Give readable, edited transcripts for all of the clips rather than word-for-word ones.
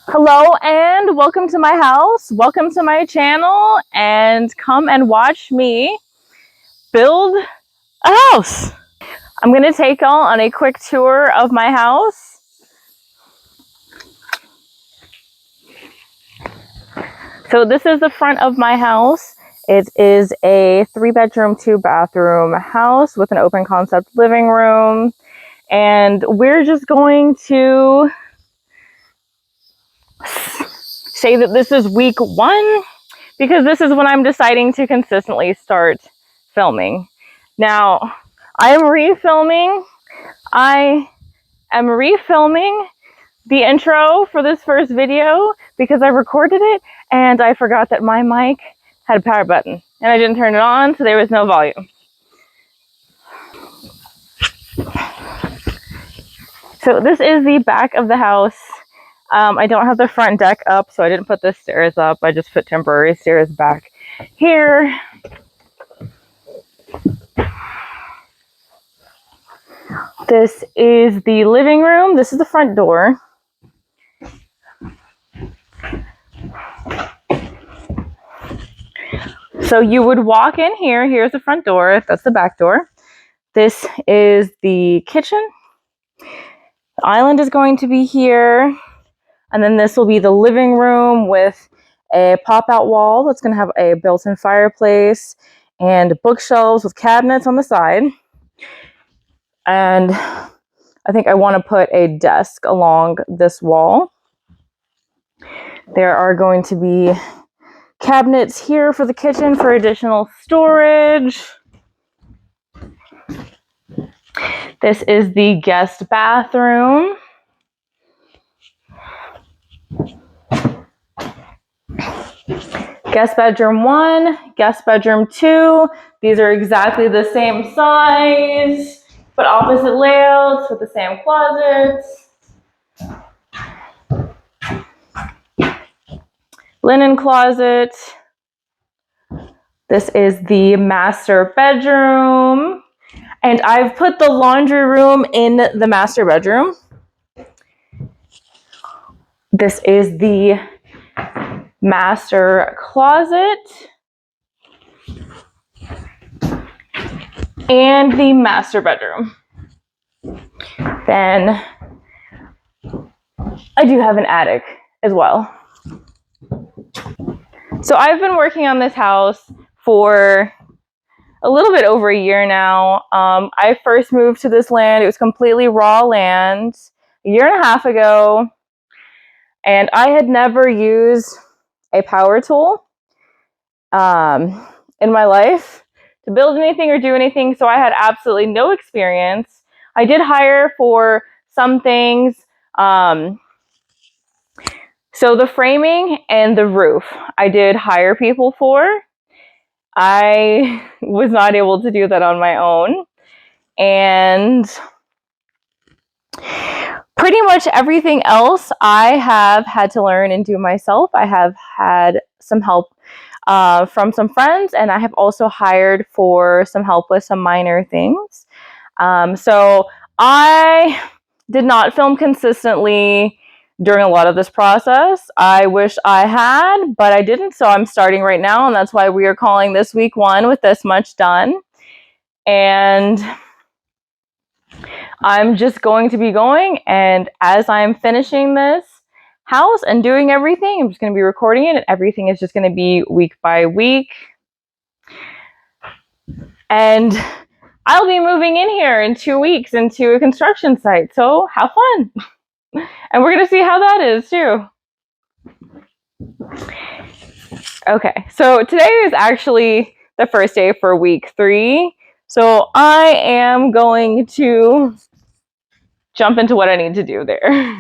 Hello and welcome to my house. Welcome to my channel and come and watch me build a house. I'm going to take y'all on a quick tour of my house. So this is the front of my house. It is a 3-bedroom, 2-bathroom house with an open concept living room. And we're just going to say that this is week 1 because this is when I'm deciding to consistently start filming. Now, I am refilming the intro for this first video because I recorded it and I forgot that my mic had a power button and I didn't turn it on, so there was no volume. So this is the back of the house. I don't have the front deck up, so I didn't put the stairs up. I just put temporary stairs back here. This is the living room. This is the front door. So you would walk in here. Here's the front door. That's the back door. This is the kitchen. The island is going to be here. And then this will be the living room with a pop-out wall that's going to have a built-in fireplace and bookshelves with cabinets on the side. And I think I want to put a desk along this wall. There are going to be cabinets here for the kitchen for additional storage. This is the guest bathroom. Guest bedroom 1, guest bedroom 2. These are exactly the same size, but opposite layouts with the same closets. Linen closet. This is the master bedroom. And I've put the laundry room in the master bedroom. This is the master closet and the master bedroom. Then I do have an attic as well. So I've been working on this house for a little bit over a year now. I first moved to this land. It was completely raw land a year and a half ago. And I had never used a power tool in my life to build anything or do anything. So I had absolutely no experience. I did hire for some things. So the framing and the roof, I did hire people for. I was not able to do that on my own. And pretty much everything else I have had to learn and do myself. I have had some help from some friends, and I have also hired for some help with some minor things. So I did not film consistently during a lot of this process. I wish I had, but I didn't, so I'm starting right now, and that's why we are calling this week 1 with this much done. And I'm just going to be going, and as I'm finishing this house and doing everything, I'm just going to be recording it, and everything is just going to be week by week. And I'll be moving in here in 2 weeks into a construction site, so have fun. And we're going to see how that is too. Okay, so today is actually the first day for week 3. So I am going to jump into what I need to do there.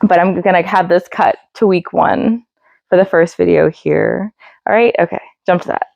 But I'm going to have this cut to week 1 for the first video here. All right, okay, jump to that.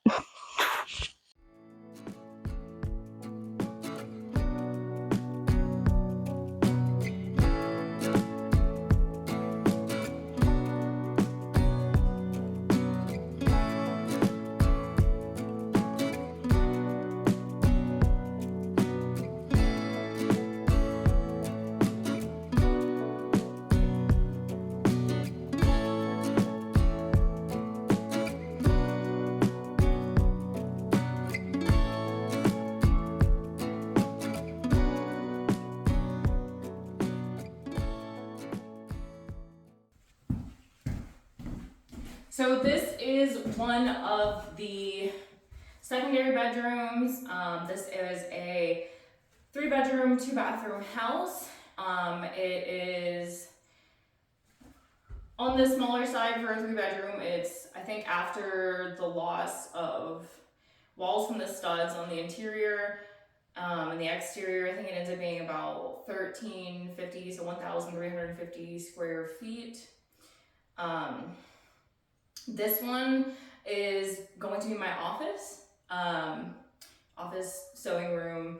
So this is one of the secondary bedrooms. This is a 3-bedroom, 2-bathroom house. It is on the smaller side for a 3-bedroom. It's, I think, after the loss of walls from the studs on the interior and the exterior, I think it ends up being about 1,350 to 1,350 square feet. This one is going to be my office, office, sewing room,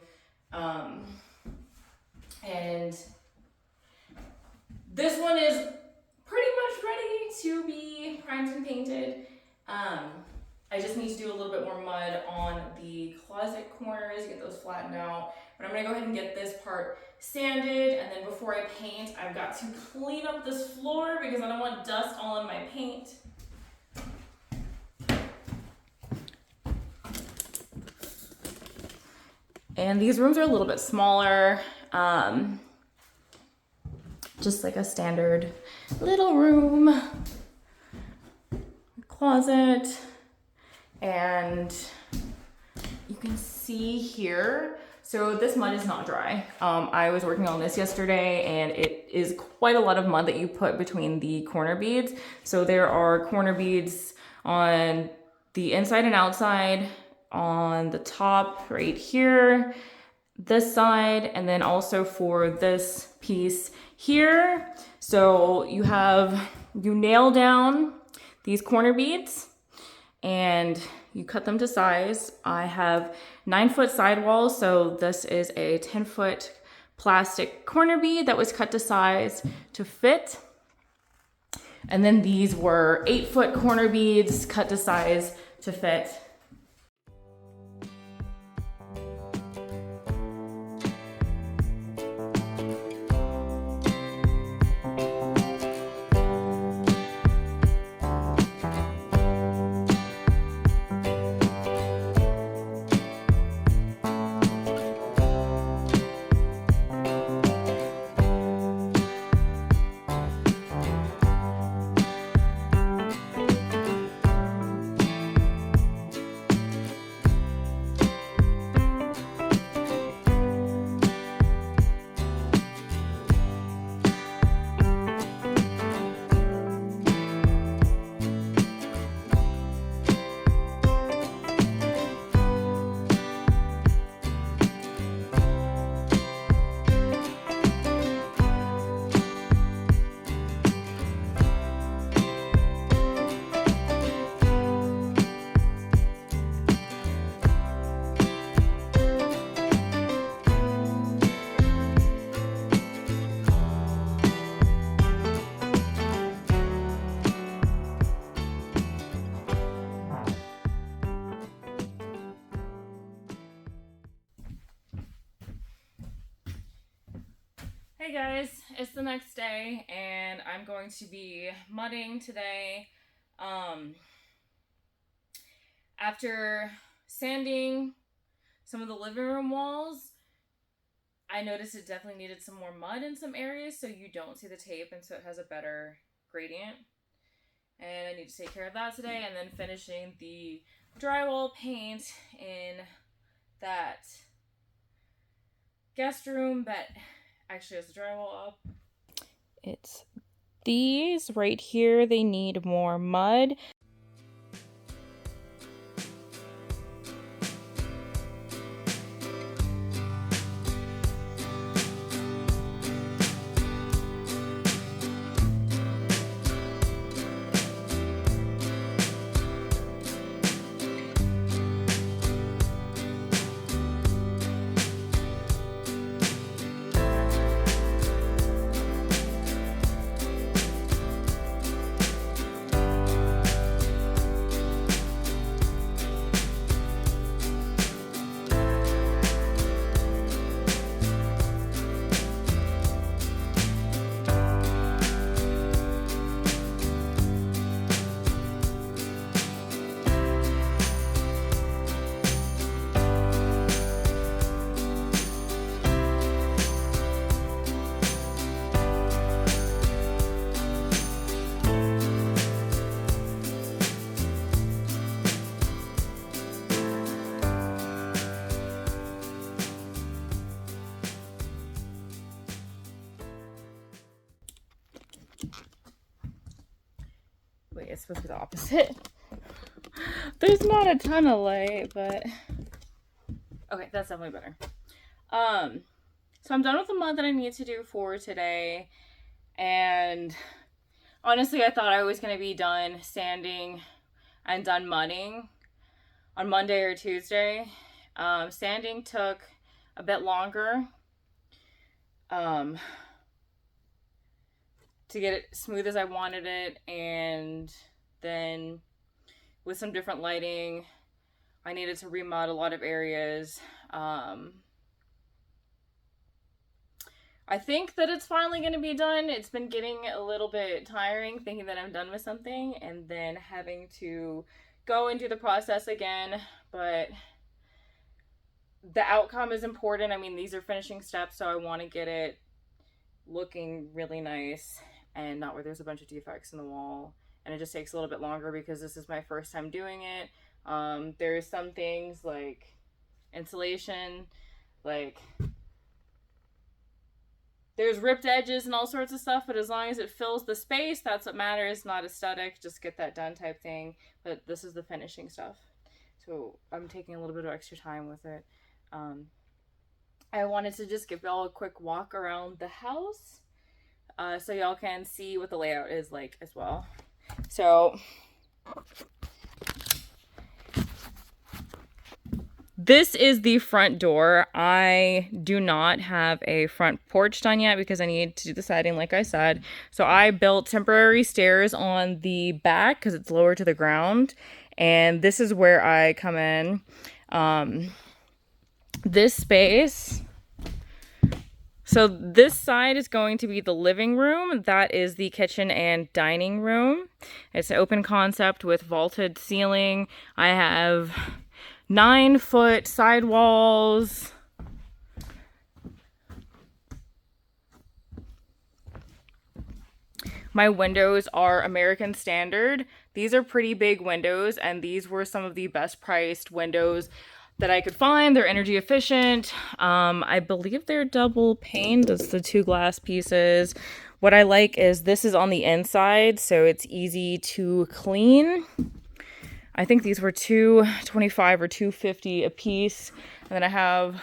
and this one is pretty much ready to be primed and painted. I just need to do a little bit more mud on the closet corners, get those flattened out. But I'm gonna go ahead and get this part sanded, and then before I paint, I've got to clean up this floor because I don't want dust all in my paint. And these rooms are a little bit smaller, just like a standard little room, closet, and you can see here, so this mud is not dry. I was working on this yesterday, and it is quite a lot of mud that you put between the corner beads. So there are corner beads on the inside and outside, on the top right here, this side, and then also for this piece here. So you nail down these corner beads and you cut them to size. I have 9-foot sidewalls, so this is a 10-foot plastic corner bead that was cut to size to fit. And then these were 8-foot corner beads cut to size to fit. Hey guys, it's the next day and I'm going to be mudding today. After sanding some of the living room walls, I noticed it definitely needed some more mud in some areas so you don't see the tape and so it has a better gradient. And I need to take care of that today, and then finishing the drywall paint in that guest room that actually has the drywall up. It's these right here, they need more mud. it's supposed to be the opposite. There's not a ton of light, but okay, that's definitely better. So I'm done with the mud that I need to do for today, and honestly, I thought I was going to be done sanding and done mudding on Monday or Tuesday. Sanding took a bit longer to get it smooth as I wanted it, and then with some different lighting, I needed to remud a lot of areas. I think that it's finally going to be done. It's been getting a little bit tiring thinking that I'm done with something and then having to go and do the process again, but the outcome is important. I mean, these are finishing steps, so I want to get it looking really nice and not where there's a bunch of defects in the wall. And it just takes a little bit longer because this is my first time doing it. There's some things like insulation, like there's ripped edges and all sorts of stuff, but as long as it fills the space, that's what matters, not aesthetic, just get that done type thing. But this is the finishing stuff. So I'm taking a little bit of extra time with it. I wanted to just give y'all a quick walk around the house so y'all can see what the layout is like as well. So this is the front door. I do not have a front porch done yet because I need to do the siding like I said. So I built temporary stairs on the back because it's lower to the ground. And this is where I come in. This space. So this side is going to be the living room. That is the kitchen and dining room. It's an open concept with vaulted ceiling. I have 9-foot sidewalls. My windows are American Standard. These are pretty big windows, and these were some of the best priced windows that I could find. They're energy efficient. I believe they're double paned. That's the 2 glass pieces. What I like is this is on the inside, so it's easy to clean. I think these were $225 or $250 a piece. And then I have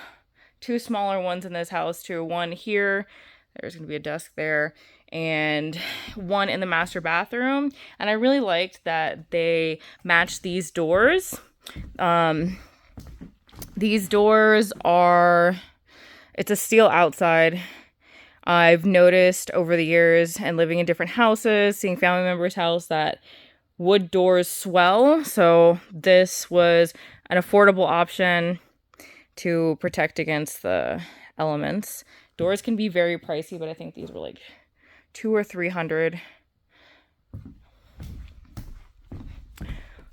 2 smaller ones in this house too. One here, there's gonna be a desk there, and one in the master bathroom. And I really liked that they matched these doors. These doors are, it's a steel outside. I've noticed over the years and living in different houses, seeing family members' house, that wood doors swell. So this was an affordable option to protect against the elements. Doors can be very pricey, but I think these were like $200 or $300.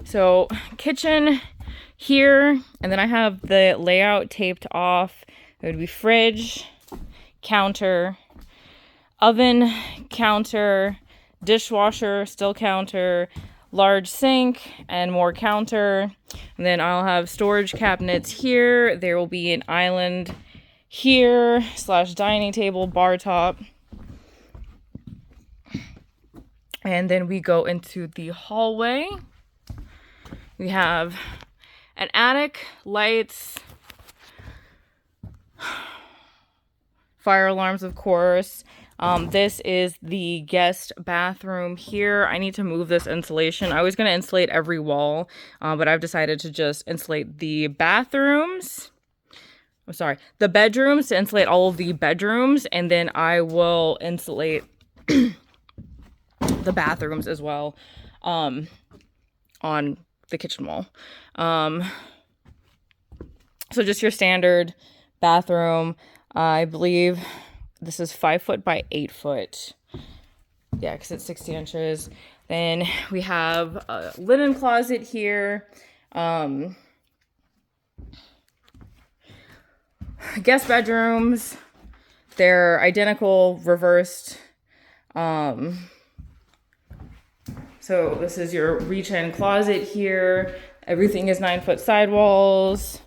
So kitchen here, and then I have the layout taped off. It would be fridge, counter, oven, counter, dishwasher, still counter, large sink, and more counter. And then I'll have storage cabinets here. There will be an island here / dining table, bar top. And then we go into the hallway. We have an attic, lights, fire alarms, of course. This is the guest bathroom here. I need to move this insulation. I was going to insulate every wall, but I've decided to just insulate the bathrooms. I'm sorry, the bedrooms, to insulate all of the bedrooms, and then I will insulate the bathrooms as well on the kitchen wall. So just your standard bathroom. I believe this is 5 foot by 8 foot. Yeah, because it's 60 inches. Then we have a linen closet here. Guest bedrooms. They're identical, reversed. So this is your reach-in closet here. Everything is 9-foot sidewalls.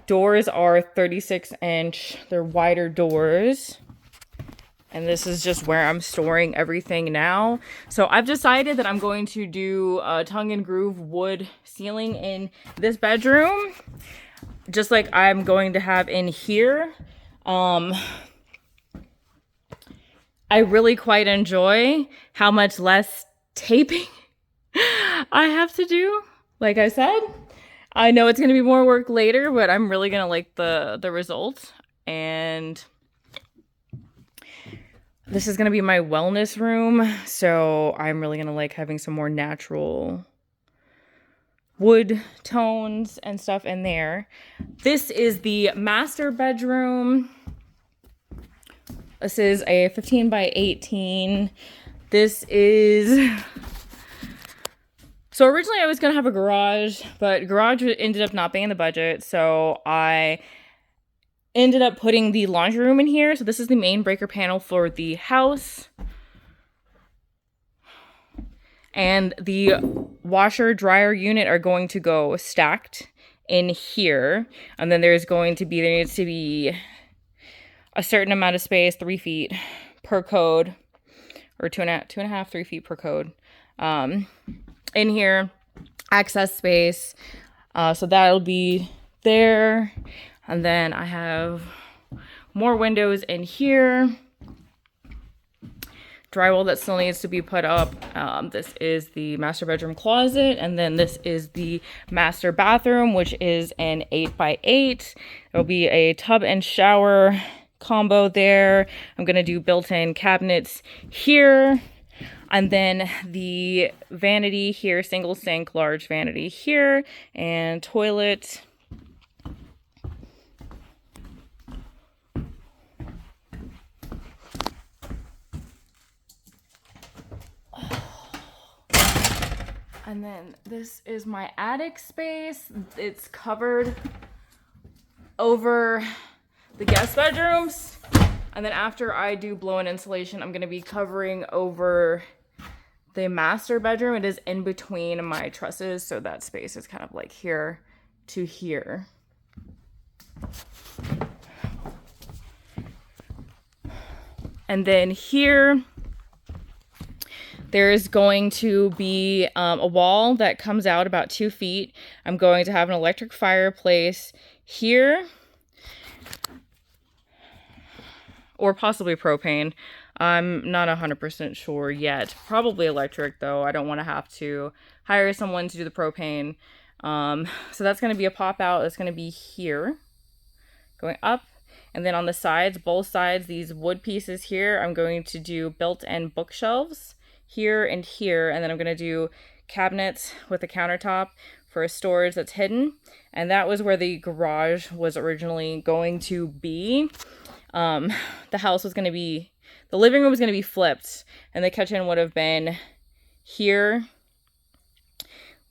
Doors are 36-inch. They're wider doors. And this is just where I'm storing everything now. So I've decided that I'm going to do a tongue and groove wood ceiling in this bedroom, just like I'm going to have in here. I really quite enjoy how much less taping I have to do. Like I said, I know it's going to be more work later, but I'm really going to like the result. And this is going to be my wellness room, so I'm really going to like having some more natural wood tones and stuff in there. This is the master bedroom. This is a 15 by 18. This is... So originally I was going to have a garage, but garage ended up not being in the budget, so I ended up putting the laundry room in here. So this is the main breaker panel for the house. And the washer dryer unit are going to go stacked in here. And then there needs to be a certain amount of space, 3 feet per code, or 2.5, 3 feet per code. In here, access space. So that'll be there. And then I have more windows in here. Drywall that still needs to be put up. This is the master bedroom closet. And then this is the master bathroom, which is an 8x8. There'll be a tub and shower combo there. I'm going to do built-in cabinets here. And then the vanity here, single sink, large vanity here, and toilet. And then this is my attic space. It's covered over the guest bedrooms. And then after I do blow-in insulation, I'm going to be covering over the master bedroom. It is in between my trusses, so that space is kind of like here to here. And then here, there's going to be a wall that comes out about 2 feet. I'm going to have an electric fireplace here, or possibly propane. I'm not 100% sure yet. Probably electric, though. I don't want to have to hire someone to do the propane. So that's going to be a pop out. That's going to be here, going up. And then on the sides, both sides, these wood pieces here, I'm going to do built-in bookshelves here and here. And then I'm going to do cabinets with a countertop for a storage that's hidden. And that was where the garage was originally going to be. The house was going to be, the living room was going to be flipped, and the kitchen would have been here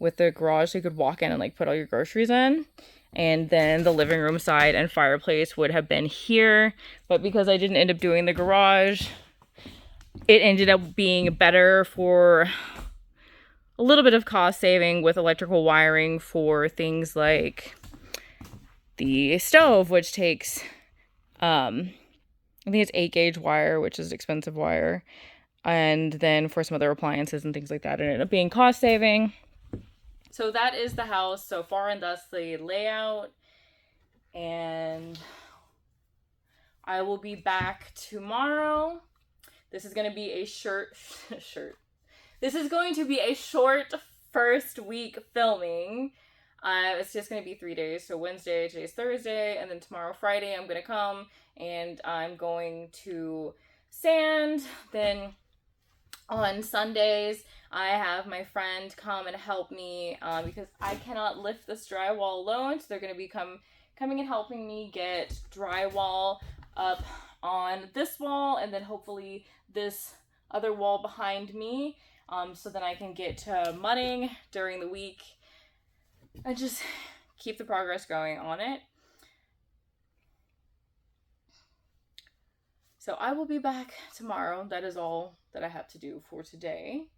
with the garage, so you could walk in and like put all your groceries in. And then the living room side and fireplace would have been here. But because I didn't end up doing the garage, it ended up being better for a little bit of cost saving with electrical wiring for things like the stove, which takes, I think it's 8-gauge wire, which is expensive wire. And then for some other appliances and things like that, it ended up being cost saving. So that is the house so far, and that's the layout. And I will be back tomorrow. This is going to be a This is going to be a short first week filming. It's just going to be 3 days. So Wednesday, today's Thursday, and then tomorrow, Friday, I'm going to come and I'm going to sand. Then on Sundays, I have my friend come and help me because I cannot lift this drywall alone. So they're going to be coming and helping me get drywall up on this wall, and then hopefully this other wall behind me, so then I can get to mudding during the week and just keep the progress going on it. So I will be back tomorrow. That is all that I have to do for today.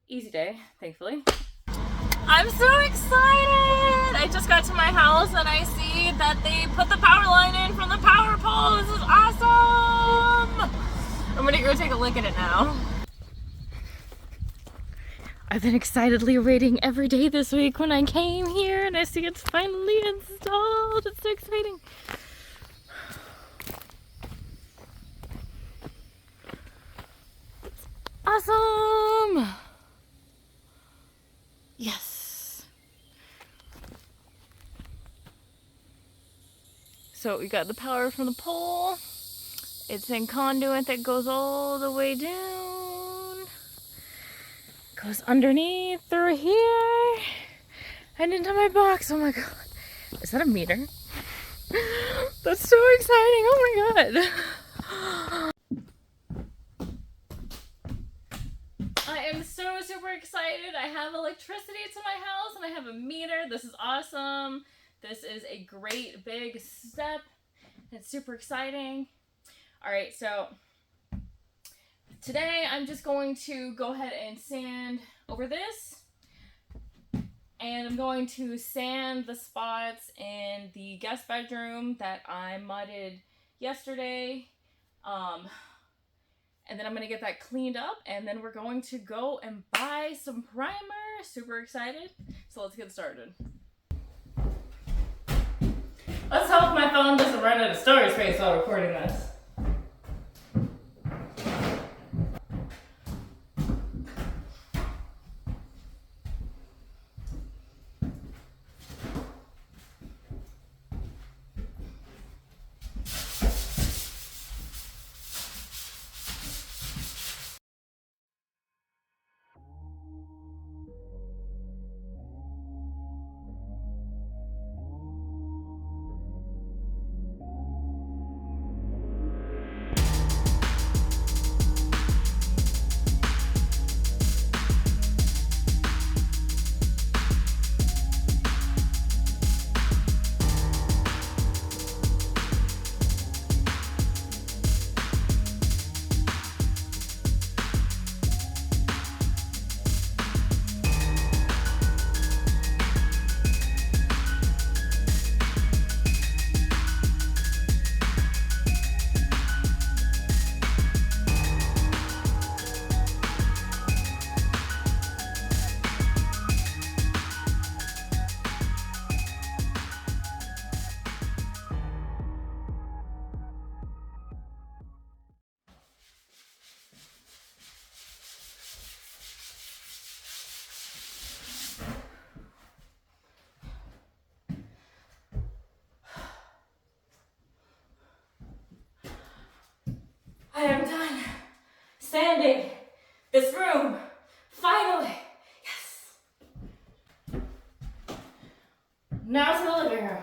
Easy day, thankfully. I'm so excited! I just got to my house and I see that they put the power line in from the power pole. This is awesome! I'm gonna go take a look at it now. I've been excitedly waiting every day this week when I came here and I see it's finally installed. It's so exciting. Awesome! Yes. So we got the power from the pole. It's in conduit that goes all the way down. Goes underneath through here and into my box. Oh my god. Is that a meter? That's so exciting. Oh my god. I am so super excited. I have electricity to my house and I have a meter. This is awesome. This is a great big step. It's super exciting. All right, so today I'm just going to go ahead and sand over this. And I'm going to sand the spots in the guest bedroom that I mudded yesterday. And then I'm going to get that cleaned up. And then we're going to go and buy some primer. Super excited. So let's get started. Let's hope my phone doesn't run out of storage space while recording this. I am done sanding this room. Finally. Yes. Now to the living room.